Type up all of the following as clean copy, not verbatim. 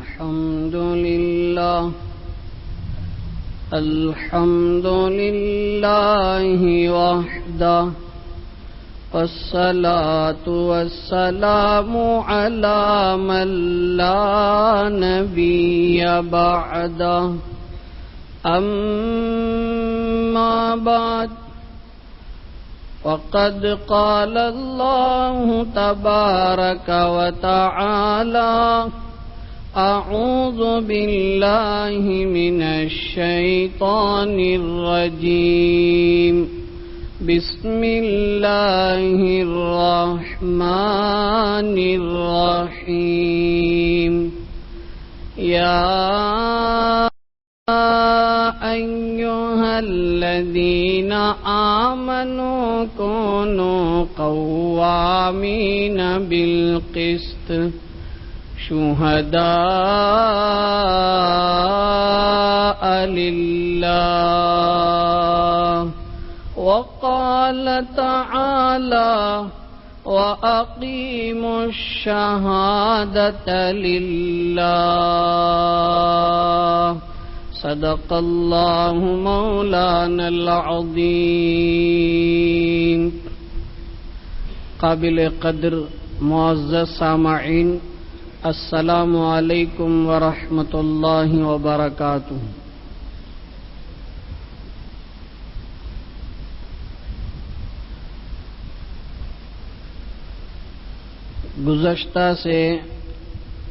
الحمد لله وحده والصلاة والسلام على من لا نبي بعده أما بعد وقد قال الله تبارك وتعالى أعوذ بالله من الشيطان الرجيم بسم الله الرحمن الرحيم يا أيها الذين آمنوا كونوا قوامين بالقسط شهداء لله وقال تعالى وأقيموا الشهادة لله صدق الله مولانا العظيم. قابل قدر معزز سامعین، السلام علیکم ورحمۃ اللہ وبرکاتہ. گزشتہ سے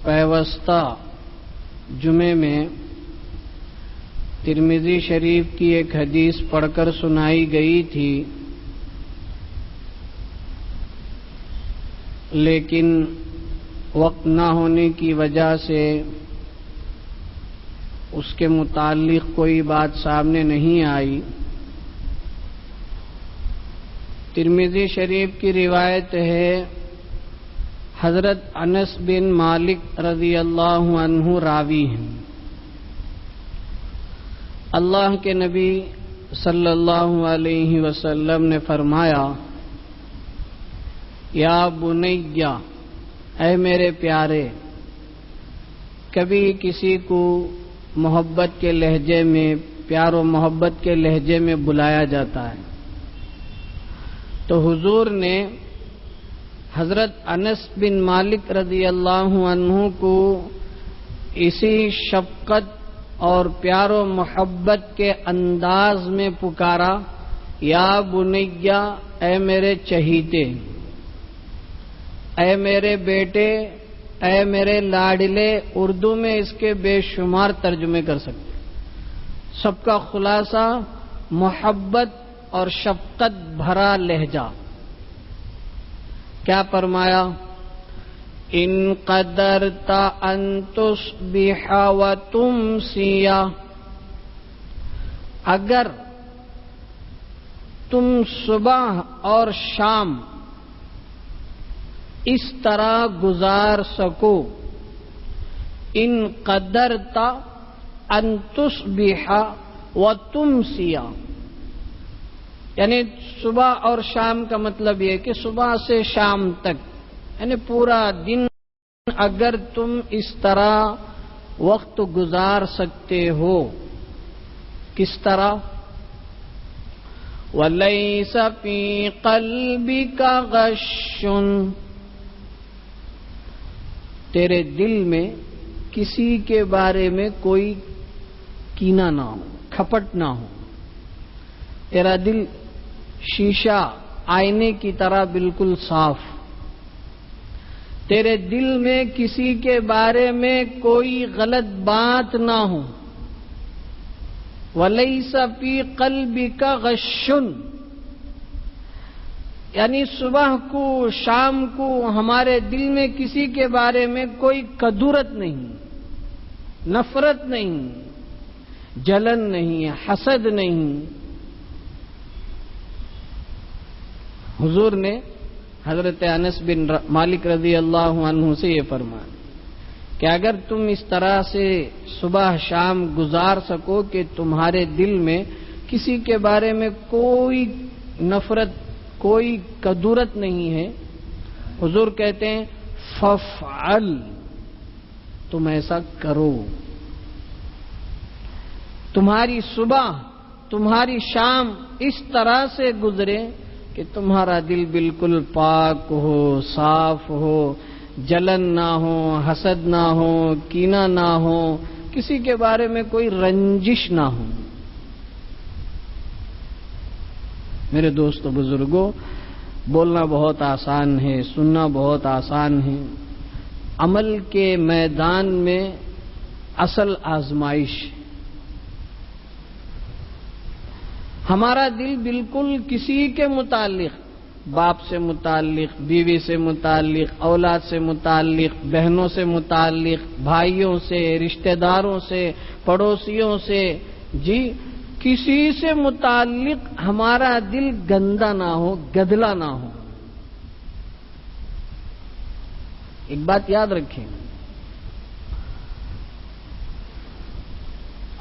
پیوستہ جمعے میں ترمذی شریف کی ایک حدیث پڑھ کر سنائی گئی تھی، لیکن وقت نہ ہونے کی وجہ سے اس کے متعلق کوئی بات سامنے نہیں آئی. ترمذی شریف کی روایت ہے، حضرت انس بن مالک رضی اللہ عنہ راوی ہیں. اللہ کے نبی صلی اللہ علیہ وسلم نے فرمایا، یا بنیہ، اے میرے پیارے. کبھی کسی کو محبت کے لہجے میں، پیار و محبت کے لہجے میں بلایا جاتا ہے، تو حضور نے حضرت انس بن مالک رضی اللہ عنہ کو اسی شفقت اور پیار و محبت کے انداز میں پکارا، یا بنیہ، اے میرے چہیتے، اے میرے بیٹے، اے میرے لاڈلے. اردو میں اس کے بے شمار ترجمے کر سکتے. سب کا خلاصہ محبت اور شفقت بھرا لہجہ. کیا فرمایا؟ ان قدرت ان تصبح وتمسی، اگر تم صبح اور شام اس طرح گزار سکو. ان قدرت ان تصبح وتمسی، یعنی صبح اور شام کا مطلب یہ کہ صبح سے شام تک، یعنی پورا دن اگر تم اس طرح وقت گزار سکتے ہو. کس طرح؟ وَلَيْسَ فِي قَلْبِكَ غَشٌّ، تیرے دل میں کسی کے بارے میں کوئی کینہ نہ ہو، کھپٹ نہ ہو. تیرا دل شیشہ، آئینے کی طرح بالکل صاف. تیرے دل میں کسی کے بارے میں کوئی غلط بات نہ ہو. وَلَيْسَ فِي قَلْبِكَ غَشٌّ، یعنی صبح کو شام کو ہمارے دل میں کسی کے بارے میں کوئی کدورت نہیں، نفرت نہیں، جلن نہیں، حسد نہیں. حضور نے حضرت انس بن مالک رضی اللہ عنہ سے یہ فرمایا کہ اگر تم اس طرح سے صبح شام گزار سکو کہ تمہارے دل میں کسی کے بارے میں کوئی نفرت، کوئی کدورت نہیں ہے، حضور کہتے ہیں فَفْعَلْ، تم ایسا کرو. تمہاری صبح تمہاری شام اس طرح سے گزرے کہ تمہارا دل بالکل پاک ہو، صاف ہو، جلن نہ ہو، حسد نہ ہو، کینہ نہ ہو، کسی کے بارے میں کوئی رنجش نہ ہو. میرے دوستو بزرگوں، بولنا بہت آسان ہے، سننا بہت آسان ہے. عمل کے میدان میں اصل آزمائش. ہمارا دل بالکل کسی کے متعلق، باپ سے متعلق، بیوی سے متعلق، اولاد سے متعلق، بہنوں سے متعلق، بھائیوں سے، رشتہ داروں سے، پڑوسیوں سے، کسی سے متعلق ہمارا دل گندا نہ ہو، گدلا نہ ہو. ایک بات یاد رکھیں،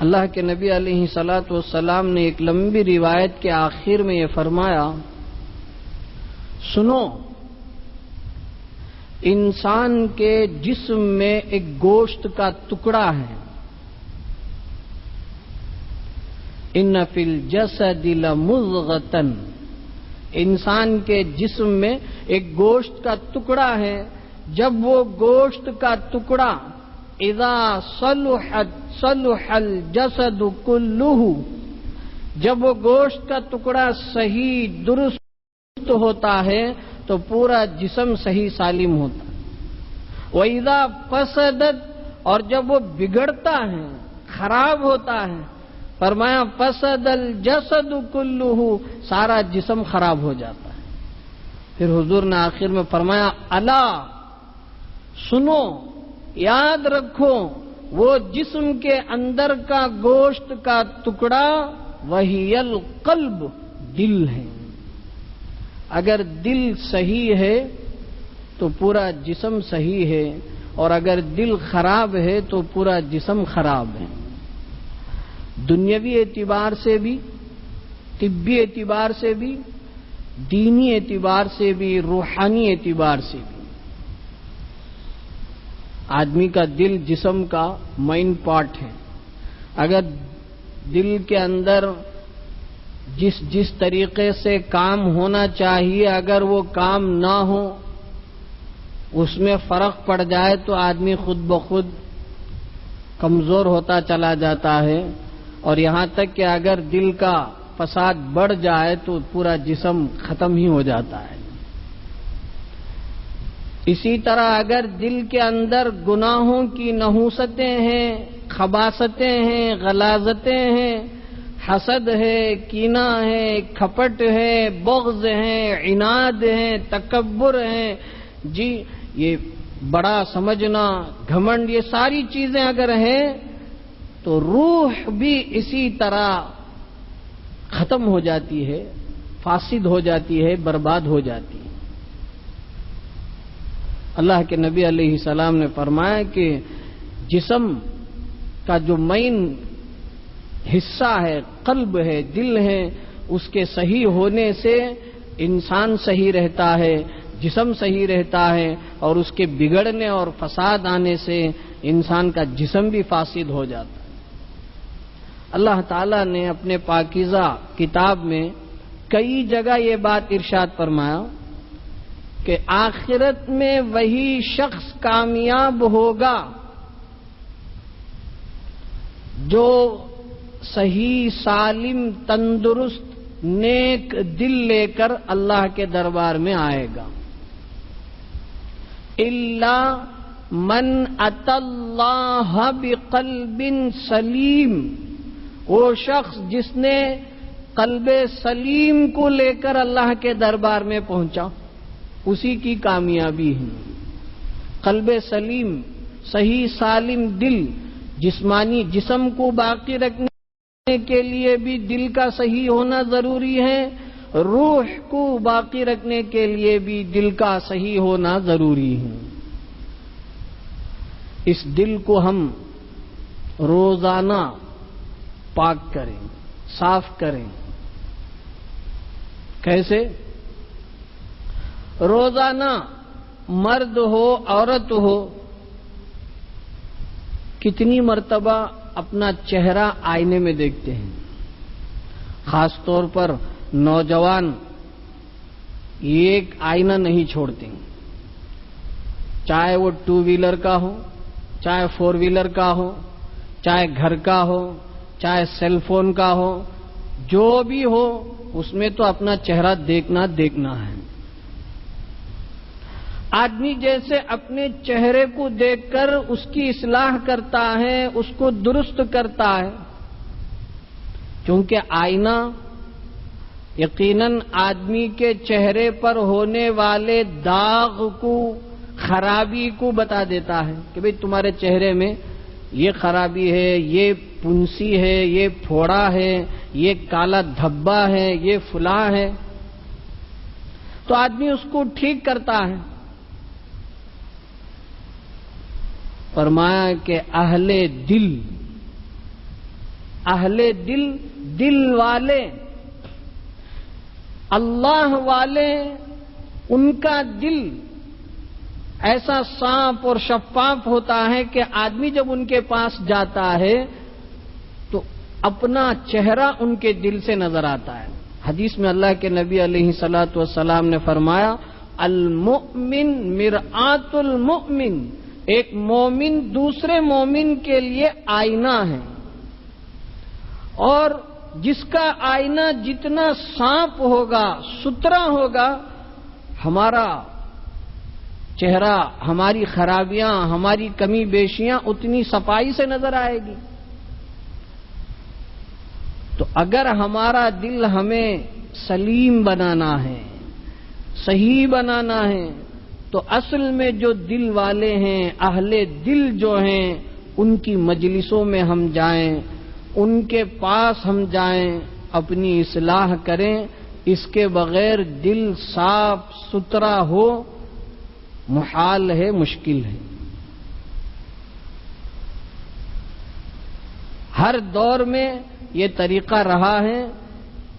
اللہ کے نبی علیہ الصلوۃ والسلام نے ایک لمبی روایت کے آخر میں یہ فرمایا، سنو، انسان کے جسم میں ایک گوشت کا ٹکڑا ہے، ان فی الجسد لمضغۃ، انسان کے جسم میں ایک گوشت کا ٹکڑا ہے، جب وہ گوشت کا ٹکڑا اذا صلح الجسد کلہ، جب وہ گوشت کا ٹکڑا صحیح درست ہوتا ہے تو پورا جسم صحیح سالم ہوتا ہے. وَإِذَا فَسَدَتْ، اور جب وہ بگڑتا ہے، خراب ہوتا ہے، فرمایا فَسَدَ الْجَسَدُ كُلُّهُ، سارا جسم خراب ہو جاتا ہے. پھر حضور نے آخر میں فرمایا الا، سنو، یاد رکھو، وہ جسم کے اندر کا گوشت کا ٹکڑا وہی القلب، دل ہے. اگر دل صحیح ہے تو پورا جسم صحیح ہے، اور اگر دل خراب ہے تو پورا جسم خراب ہے. دنیاوی اعتبار سے بھی، طبی اعتبار سے بھی، دینی اعتبار سے بھی، روحانی اعتبار سے بھی. آدمی کا دل جسم کا مین پارٹ ہے. اگر دل کے اندر جس طریقے سے کام ہونا چاہیے اگر وہ کام نہ ہو، اس میں فرق پڑ جائے تو آدمی خود بخود کمزور ہوتا چلا جاتا ہے، اور یہاں تک کہ اگر دل کا فساد بڑھ جائے تو پورا جسم ختم ہی ہو جاتا ہے. اسی طرح اگر دل کے اندر گناہوں کی نحوستیں ہیں، خباثتیں ہیں، غلاظتیں ہیں، حسد ہے، کینہ ہے، کھپٹ ہے، بغض ہے، عناد ہے، تکبر ہے، یہ بڑا سمجھنا، گھمنڈ، یہ ساری چیزیں اگر ہیں تو روح بھی اسی طرح ختم ہو جاتی ہے، فاسد ہو جاتی ہے، برباد ہو جاتی ہے. اللہ کے نبی علیہ السلام نے فرمایا کہ جسم کا جو مین حصہ ہے، قلب ہے، دل ہے، اس کے صحیح ہونے سے انسان صحیح رہتا ہے، جسم صحیح رہتا ہے، اور اس کے بگڑنے اور فساد آنے سے انسان کا جسم بھی فاسد ہو جاتا ہے. اللہ تعالیٰ نے اپنے پاکیزہ کتاب میں کئی جگہ یہ بات ارشاد فرمایا کہ آخرت میں وہی شخص کامیاب ہوگا جو صحیح سالم تندرست نیک دل لے کر اللہ کے دربار میں آئے گا. الا من اتی اللہ بقلب سلیم، وہ شخص جس نے قلب سلیم کو لے کر اللہ کے دربار میں پہنچا، اسی کی کامیابی ہے. قلب سلیم، صحیح سالم دل، جسمانی جسم کو باقی رکھنے کے لیے بھی دل کا صحیح ہونا ضروری ہے، روح کو باقی رکھنے کے لیے بھی دل کا صحیح ہونا ضروری ہے. اس دل کو ہم روزانہ پاک کریں، صاف کریں. کیسے؟ روزانہ مرد ہو عورت ہو کتنی مرتبہ اپنا چہرہ آئینے میں دیکھتے ہیں؟ خاص طور پر نوجوان ایک آئینہ نہیں چھوڑتے، چاہے وہ 2 ویلر کا ہو، چاہے 4 ویلر کا ہو، چاہے گھر کا ہو، چاہے سیل فون کا ہو، جو بھی ہو اس میں تو اپنا چہرہ دیکھنا ہے۔ آدمی جیسے اپنے چہرے کو دیکھ کر اس کی اصلاح کرتا ہے، اس کو درست کرتا ہے، کیونکہ آئینہ یقیناً آدمی کے چہرے پر ہونے والے داغ کو، خرابی کو بتا دیتا ہے کہ بھئی تمہارے چہرے میں یہ خرابی ہے، یہ پنسی ہے، یہ پھوڑا ہے، یہ کالا دھبا ہے، یہ فلاں ہے، تو آدمی اس کو ٹھیک کرتا ہے۔ فرمایا کہ اہل دل دل والے، اللہ والے، ان کا دل ایسا صاف اور شفاف ہوتا ہے کہ آدمی جب ان کے پاس جاتا ہے تو اپنا چہرہ ان کے دل سے نظر آتا ہے۔ حدیث میں اللہ کے نبی علیہ الصلوۃ والسلام نے فرمایا المؤمن مرآت المؤمن، ایک مومن دوسرے مومن کے لیے آئینہ ہے، اور جس کا آئینہ جتنا صاف ہوگا، ستھرا ہوگا، ہمارا چہرہ، ہماری خرابیاں، ہماری کمی بیشیاں اتنی صفائی سے نظر آئے گی۔ تو اگر ہمارا دل ہمیں سلیم بنانا ہے، صحیح بنانا ہے، تو اصل میں جو دل والے ہیں، اہل دل جو ہیں، ان کی مجلسوں میں ہم جائیں، ان کے پاس ہم جائیں، اپنی اصلاح کریں۔ اس کے بغیر دل صاف ستھرا ہو محال ہے، مشکل ہے۔ ہر دور میں یہ طریقہ رہا ہے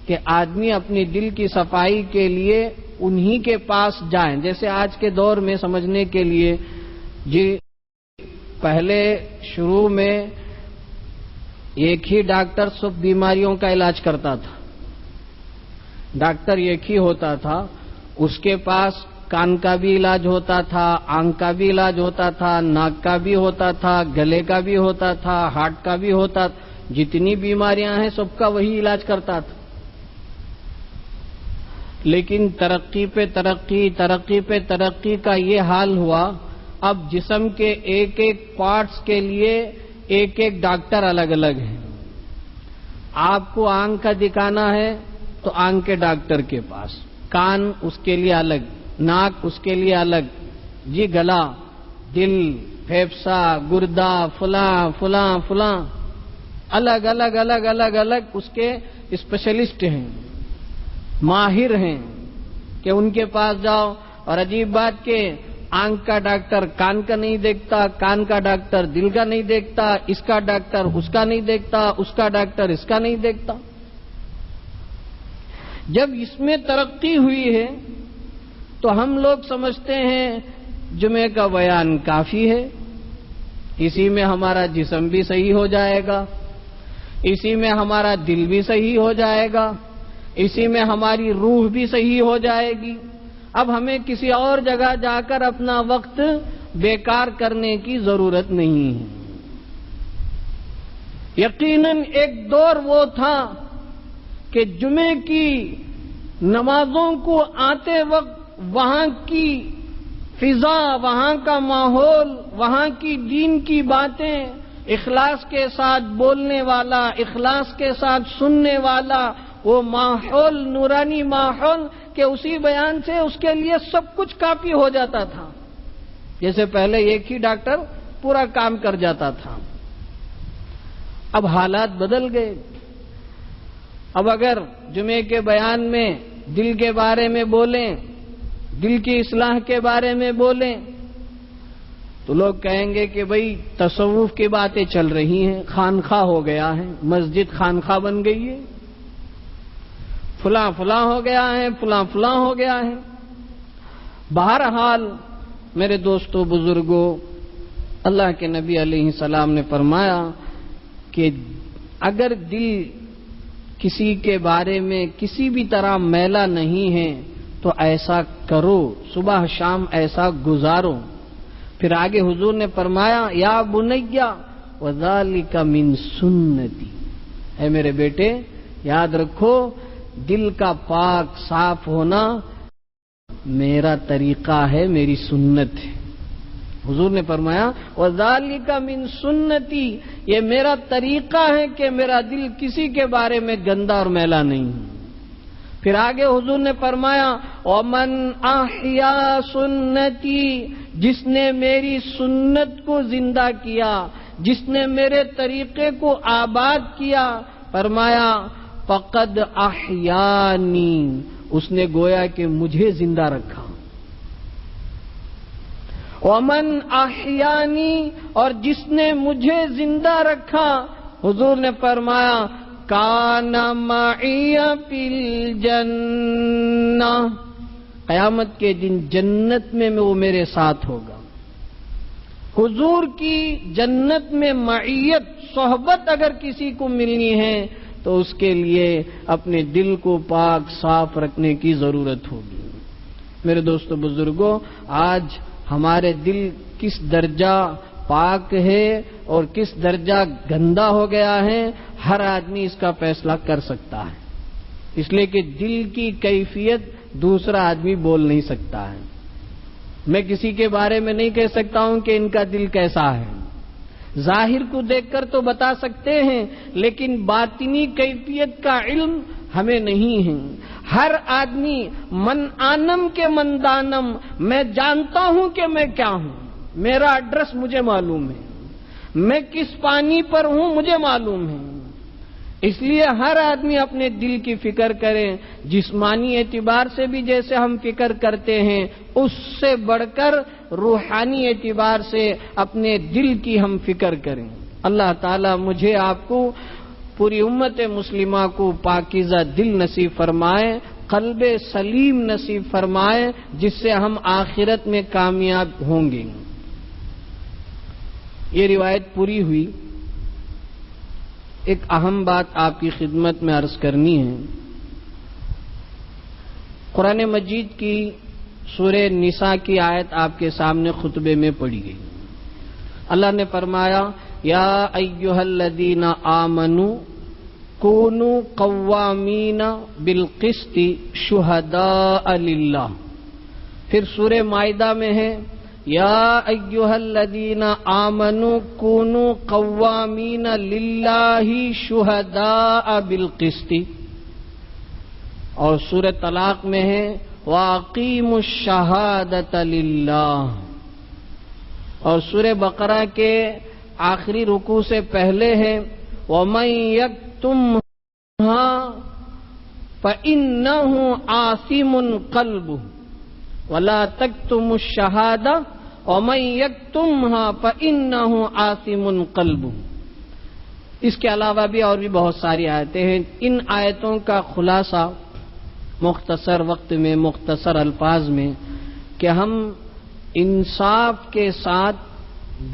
کہ آدمی اپنی دل کی صفائی کے لیے انہی کے پاس جائیں۔ جیسے آج کے دور میں سمجھنے کے لیے، جی پہلے شروع میں ایک ہی ڈاکٹر سب بیماریوں کا علاج کرتا تھا، ڈاکٹر ایک ہی ہوتا تھا، اس کے پاس کان کا بھی علاج ہوتا تھا، آنکھ کا بھی علاج ہوتا تھا، ناک کا بھی ہوتا تھا، گلے کا بھی ہوتا تھا، ہارٹ کا بھی ہوتا تھا، جتنی بیماریاں ہیں سب کا وہی علاج کرتا تھا۔ لیکن ترقی پہ ترقی کا یہ حال ہوا، اب جسم کے ایک ایک پارٹس کے لیے ایک ایک ڈاکٹر الگ الگ ہیں۔ آپ کو آنکھ کا دکھانا ہے تو آنکھ کے ڈاکٹر کے پاس، کان اس کے لیے الگ، ناک اس کے لیے الگ، جی گلا، دل، پھیپھڑا، گردہ، فلاں الگ الگ اس کے اسپیشلسٹ ہیں، ماہر ہیں کہ ان کے پاس جاؤ۔ اور عجیب بات کہ آنکھ کا ڈاکٹر کان کا نہیں دیکھتا، کان کا ڈاکٹر دل کا نہیں دیکھتا، اس کا ڈاکٹر اس کا نہیں دیکھتا، اس کا ڈاکٹر اس کا نہیں دیکھتا۔ جب اس میں ترقی ہوئی ہے تو ہم لوگ سمجھتے ہیں جمعے کا بیان کافی ہے، اسی میں ہمارا جسم بھی صحیح ہو جائے گا، اسی میں ہمارا دل بھی صحیح ہو جائے گا، اسی میں ہماری روح بھی صحیح ہو جائے گی۔ اب ہمیں کسی اور جگہ جا کر اپنا وقت بیکار کرنے کی ضرورت نہیں ہے۔ یقیناً ایک دور وہ تھا کہ جمعے کی نمازوں کو آتے وقت وہاں کی فضا، وہاں کا ماحول، وہاں کی دین کی باتیں، اخلاص کے ساتھ بولنے والا، اخلاص کے ساتھ سننے والا، وہ ماحول، نورانی ماحول کہ اسی بیان سے اس کے لیے سب کچھ کافی ہو جاتا تھا۔ جیسے پہلے ایک ہی ڈاکٹر پورا کام کر جاتا تھا، اب حالات بدل گئے۔ اب اگر جمعے کے بیان میں دل کے بارے میں بولیں، دل کی اصلاح کے بارے میں بولیں، تو لوگ کہیں گے کہ بھئی تصوف کی باتیں چل رہی ہیں، خانخواہ ہو گیا ہے، مسجد خانخواہ بن گئی ہے، فلاں ہو گیا ہے، فلاں ہو گیا ہے۔ بہرحال میرے دوستو، بزرگوں، اللہ کے نبی علیہ السلام نے فرمایا کہ اگر دل کسی کے بارے میں کسی بھی طرح میلا نہیں ہے تو ایسا کرو، صبح شام ایسا گزارو۔ پھر آگے حضور نے فرمایا یا بنیا وذالک من سنتی، اے میرے بیٹے یاد رکھو دل کا پاک صاف ہونا میرا طریقہ ہے، میری سنت ہے۔ حضور نے فرمایا وذالک من سنتی، یہ میرا طریقہ ہے کہ میرا دل کسی کے بارے میں گندا اور میلا نہیں ہے۔ پھر آگے حضور نے فرمایا ومن احیا سنتی، جس نے میری سنت کو زندہ کیا، جس نے میرے طریقے کو آباد کیا، فرمایا فقد احیانی، اس نے گویا کہ مجھے زندہ رکھا۔ ومن احیانی، اور جس نے مجھے زندہ رکھا، حضور نے فرمایا کان معی فی الجنہ، قیامت کے دن جنت میں وہ میرے ساتھ ہوگا۔ حضور کی جنت میں معیت، صحبت اگر کسی کو ملنی ہے تو اس کے لیے اپنے دل کو پاک صاف رکھنے کی ضرورت ہوگی۔ میرے دوستو بزرگوں، آج ہمارے دل کس درجہ پاک ہے اور کس درجہ گندا ہو گیا ہے، ہر آدمی اس کا فیصلہ کر سکتا ہے، اس لیے کہ دل کی کیفیت دوسرا آدمی بول نہیں سکتا ہے۔ میں کسی کے بارے میں نہیں کہہ سکتا ہوں کہ ان کا دل کیسا ہے، ظاہر کو دیکھ کر تو بتا سکتے ہیں لیکن باطنی کیفیت کا علم ہمیں نہیں ہے۔ ہر آدمی من آنم کے من دانم، میں جانتا ہوں کہ میں کیا ہوں، میرا ایڈریس مجھے معلوم ہے، میں کس پانی پر ہوں مجھے معلوم ہے۔ اس لیے ہر آدمی اپنے دل کی فکر کرے، جسمانی اعتبار سے بھی جیسے ہم فکر کرتے ہیں اس سے بڑھ کر روحانی اعتبار سے اپنے دل کی ہم فکر کریں۔ اللہ تعالیٰ مجھے آپ کو، پوری امت مسلمہ کو پاکیزہ دل نصیب فرمائے، قلب سلیم نصیب فرمائے، جس سے ہم آخرت میں کامیاب ہوں گے۔ یہ روایت پوری ہوئی۔ ایک اہم بات آپ کی خدمت میں عرض کرنی ہے۔ قرآن مجید کی سورہ نساء کی آیت آپ کے سامنے خطبے میں پڑھی گئی۔ اللہ نے فرمایا یا ایھا الذین آمنوا کونوا قوامین بالقسط شہداء للہ۔ پھر سورہ مائدہ میں ہے یا ایھا الذین آمنوا کونوا قوامین للہ شہداء بالقسط، اور سورہ طلاق میں ہے واقیموا الشہادۃ للہ، اور سورہ بقرہ کے آخری رکوع سے پہلے ہے وَمَن يَكْتُمْهَا فَإِنَّهُ آثِمٌ قَلْبُهُ وَلَا تَكْتُمُوا الشَّهَادَةَ وَمَن يَكْتُمْهَا فَإِنَّهُ آثِمٌ قَلْبُهُ۔ اس کے علاوہ بھی اور بھی بہت ساری آیتیں ہیں۔ ان آیتوں کا خلاصہ مختصر وقت میں، مختصر الفاظ میں، کہ ہم انصاف کے ساتھ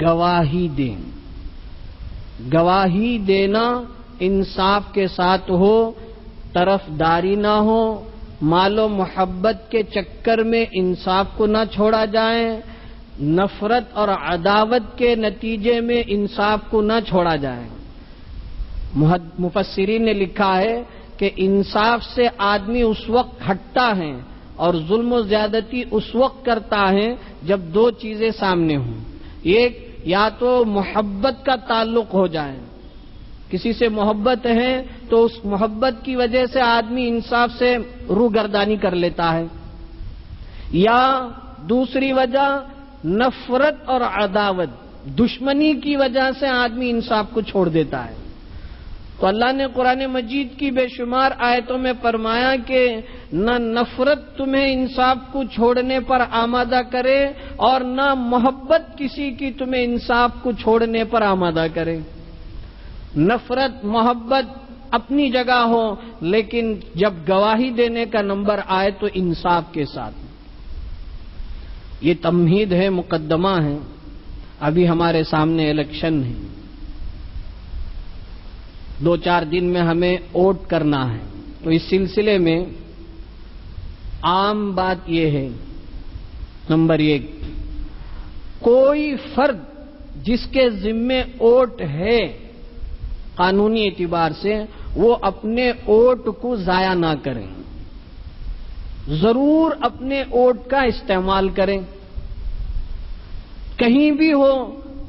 گواہی دیں۔ گواہی دینا انصاف کے ساتھ ہو، طرفداری نہ ہو، مال و محبت کے چکر میں انصاف کو نہ چھوڑا جائے، نفرت اور عداوت کے نتیجے میں انصاف کو نہ چھوڑا جائے۔ مفسرین نے لکھا ہے کہ انصاف سے آدمی اس وقت ہٹتا ہے اور ظلم و زیادتی اس وقت کرتا ہے جب دو چیزیں سامنے ہوں۔ ایک، یا تو محبت کا تعلق ہو جائے، کسی سے محبت ہے تو اس محبت کی وجہ سے آدمی انصاف سے روگردانی کر لیتا ہے، یا دوسری وجہ نفرت اور عداوت، دشمنی کی وجہ سے آدمی انصاف کو چھوڑ دیتا ہے۔ تو اللہ نے قرآن مجید کی بے شمار آیتوں میں فرمایا کہ نہ نفرت تمہیں انصاف کو چھوڑنے پر آمادہ کرے اور نہ محبت کسی کی تمہیں انصاف کو چھوڑنے پر آمادہ کرے۔ نفرت، محبت اپنی جگہ ہو، لیکن جب گواہی دینے کا نمبر آئے تو انصاف کے ساتھ۔ یہ تمہید ہے، مقدمہ ہے۔ ابھی ہمارے سامنے الیکشن ہے، 2-4 دن میں ہمیں ووٹ کرنا ہے، تو اس سلسلے میں عام بات یہ ہے، نمبر 1، کوئی فرد جس کے ذمے ووٹ ہے قانونی اعتبار سے، وہ اپنے ووٹ کو ضائع نہ کریں، ضرور اپنے ووٹ کا استعمال کریں، کہیں بھی ہو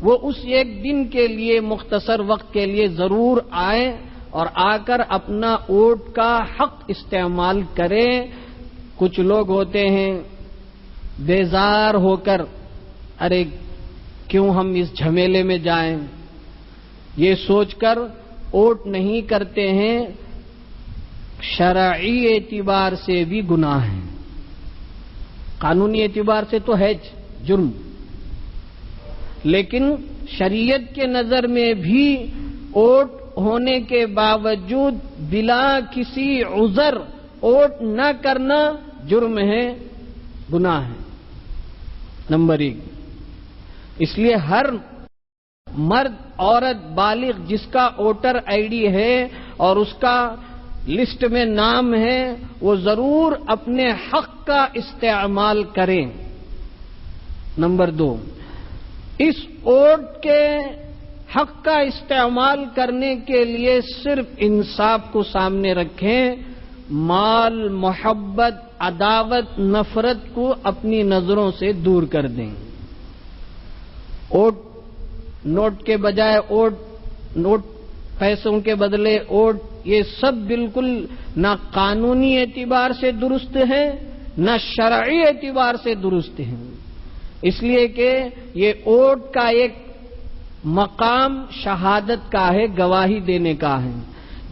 وہ اس ایک دن کے لیے، مختصر وقت کے لیے ضرور آئیں اور آ کر اپنا ووٹ کا حق استعمال کریں۔ کچھ لوگ ہوتے ہیں بیزار ہو کر، ارے کیوں ہم اس جھمیلے میں جائیں، یہ سوچ کر ووٹ نہیں کرتے ہیں، شرعی اعتبار سے بھی گناہ ہے، قانونی اعتبار سے تو ہے جرم، لیکن شریعت کے نظر میں بھی ووٹ ہونے کے باوجود بلا کسی عذر ووٹ نہ کرنا جرم ہے، گناہ ہے، نمبر 1۔ اس لیے ہر مرد عورت بالغ جس کا ووٹر آئی ڈی ہے اور اس کا لسٹ میں نام ہے، وہ ضرور اپنے حق کا استعمال کریں۔ نمبر 2، اس ووٹ کے حق کا استعمال کرنے کے لیے صرف انصاف کو سامنے رکھیں، مال، محبت، عداوت، نفرت کو اپنی نظروں سے دور کر دیں۔ ووٹ نوٹ کے بجائے نوٹ، پیسوں کے بدلے ووٹ، یہ سب بالکل نہ قانونی اعتبار سے درست ہے، نہ شرعی اعتبار سے درست ہے، اس لیے کہ یہ ووٹ کا ایک مقام شہادت کا ہے، گواہی دینے کا ہے۔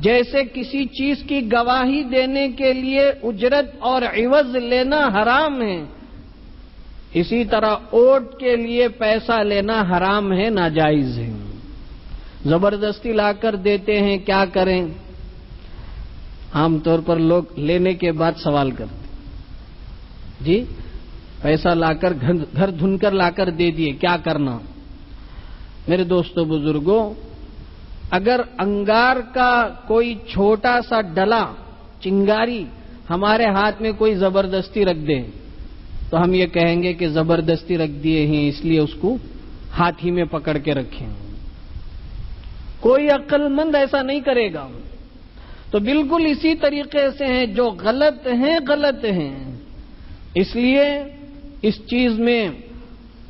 جیسے کسی چیز کی گواہی دینے کے لیے اجرت اور عوض لینا حرام ہے، اسی طرح ووٹ کے لیے پیسہ لینا حرام ہے، ناجائز ہے۔ زبردستی لا کر دیتے ہیں، کیا کریں؟ عام طور پر لوگ لینے کے بعد سوال کرتے، جی پیسہ لا کر گھر دھن کر لا کر دے دیے، کیا کرنا؟ میرے دوستو بزرگوں، اگر انگار کا کوئی چھوٹا سا ڈلا، چنگاری ہمارے ہاتھ میں کوئی زبردستی رکھ دے تو ہم یہ کہیں گے کہ زبردستی رکھ دیے ہیں اس لیے اس کو ہاتھ ہی میں پکڑ کے رکھیں۔ کوئی عقل مند ایسا نہیں کرے گا۔ تو بالکل اسی طریقے سے ہیں، جو غلط ہیں غلط ہیں، اس لیے اس چیز میں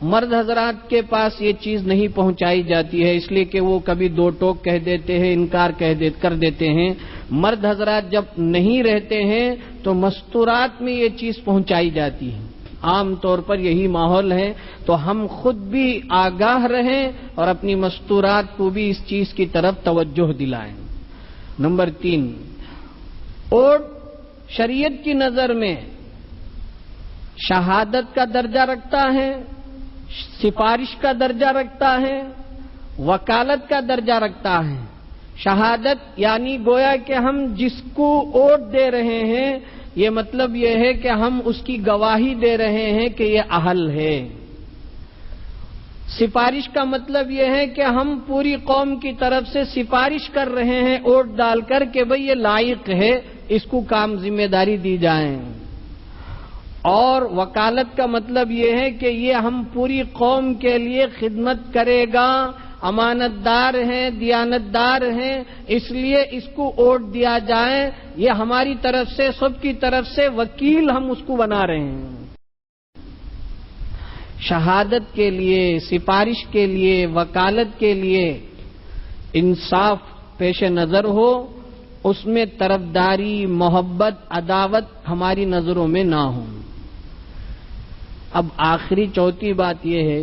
مرد حضرات کے پاس یہ چیز نہیں پہنچائی جاتی ہے، اس لیے کہ وہ کبھی دو ٹوک کہہ دیتے ہیں، انکار کر دیتے ہیں۔ مرد حضرات جب نہیں رہتے ہیں تو مستورات میں یہ چیز پہنچائی جاتی ہے، عام طور پر یہی ماحول ہے۔ تو ہم خود بھی آگاہ رہیں اور اپنی مستورات کو بھی اس چیز کی طرف توجہ دلائیں۔ نمبر 3، ووٹ شریعت کی نظر میں شہادت کا درجہ رکھتا ہے، سفارش کا درجہ رکھتا ہے، وکالت کا درجہ رکھتا ہے۔ شہادت یعنی گویا کہ ہم جس کو ووٹ دے رہے ہیں، یہ مطلب یہ ہے کہ ہم اس کی گواہی دے رہے ہیں کہ یہ اہل ہے۔ سفارش کا مطلب یہ ہے کہ ہم پوری قوم کی طرف سے سفارش کر رہے ہیں ووٹ ڈال کر کہ بھئی یہ لائق ہے، اس کو کام ذمہ داری دی جائیں۔ اور وکالت کا مطلب یہ ہے کہ یہ ہم پوری قوم کے لیے خدمت کرے گا، امانت دار ہیں، دیانتدار ہیں، اس لیے اس کو ووٹ دیا جائے، یہ ہماری طرف سے، سب کی طرف سے وکیل ہم اس کو بنا رہے ہیں۔ شہادت کے لیے، سفارش کے لیے، وکالت کے لیے انصاف پیش نظر ہو، اس میں طرفداری، محبت، عداوت ہماری نظروں میں نہ ہو۔ اب آخری چوتھی بات یہ ہے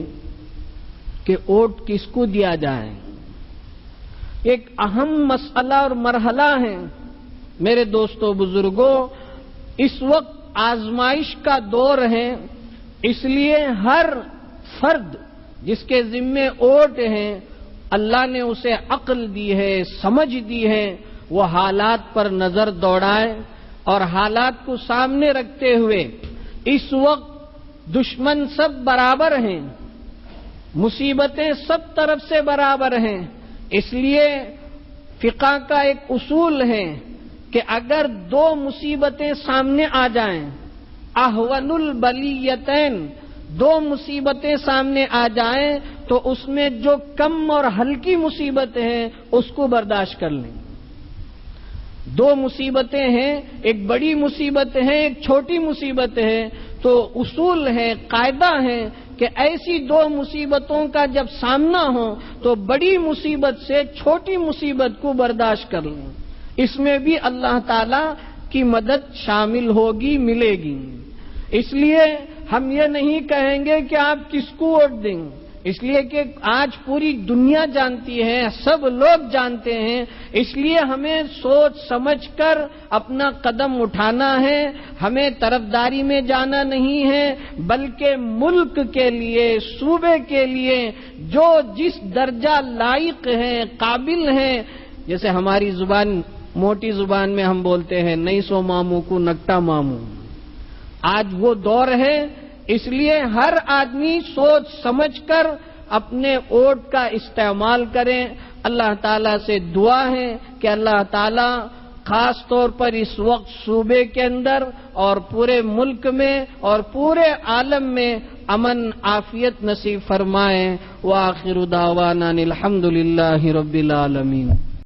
کہ ووٹ کس کو دیا جائے، ایک اہم مسئلہ اور مرحلہ ہے۔ میرے دوستو بزرگوں، اس وقت آزمائش کا دور ہے، اس لیے ہر فرد جس کے ذمے ووٹ ہیں، اللہ نے اسے عقل دی ہے، سمجھ دی ہے، وہ حالات پر نظر دوڑائے اور حالات کو سامنے رکھتے ہوئے، اس وقت دشمن سب برابر ہیں، مصیبتیں سب طرف سے برابر ہیں، اس لیے فقہ کا ایک اصول ہے کہ اگر دو مصیبتیں سامنے آ جائیں، احون البلیتین، دو مصیبتیں سامنے آ جائیں تو اس میں جو کم اور ہلکی مصیبت ہے اس کو برداشت کر لیں۔ دو مصیبتیں ہیں، ایک بڑی مصیبت ہے، ایک چھوٹی مصیبت ہے، تو اصول ہے، قاعدہ ہے کہ ایسی دو مصیبتوں کا جب سامنا ہو تو بڑی مصیبت سے چھوٹی مصیبت کو برداشت کر لیں، اس میں بھی اللہ تعالی کی مدد شامل ہوگی، ملے گی۔ اس لیے ہم یہ نہیں کہیں گے کہ آپ کس کو ووٹ دیں، اس لیے کہ آج پوری دنیا جانتی ہے، سب لوگ جانتے ہیں، اس لیے ہمیں سوچ سمجھ کر اپنا قدم اٹھانا ہے، ہمیں طرفداری میں جانا نہیں ہے، بلکہ ملک کے لیے، صوبے کے لیے جو جس درجہ لائق ہے، قابل ہے، جیسے ہماری زبان، موٹی زبان میں ہم بولتے ہیں نہیں سو ماموں کو نکٹا ماموں، آج وہ دور ہے، اس لیے ہر آدمی سوچ سمجھ کر اپنے ووٹ کا استعمال کریں۔ اللہ تعالیٰ سے دعا ہے کہ اللہ تعالیٰ خاص طور پر اس وقت صوبے کے اندر اور پورے ملک میں اور پورے عالم میں امن عافیت نصیب فرمائیں۔ وآخر دعوانا الحمد للہ رب العالمین۔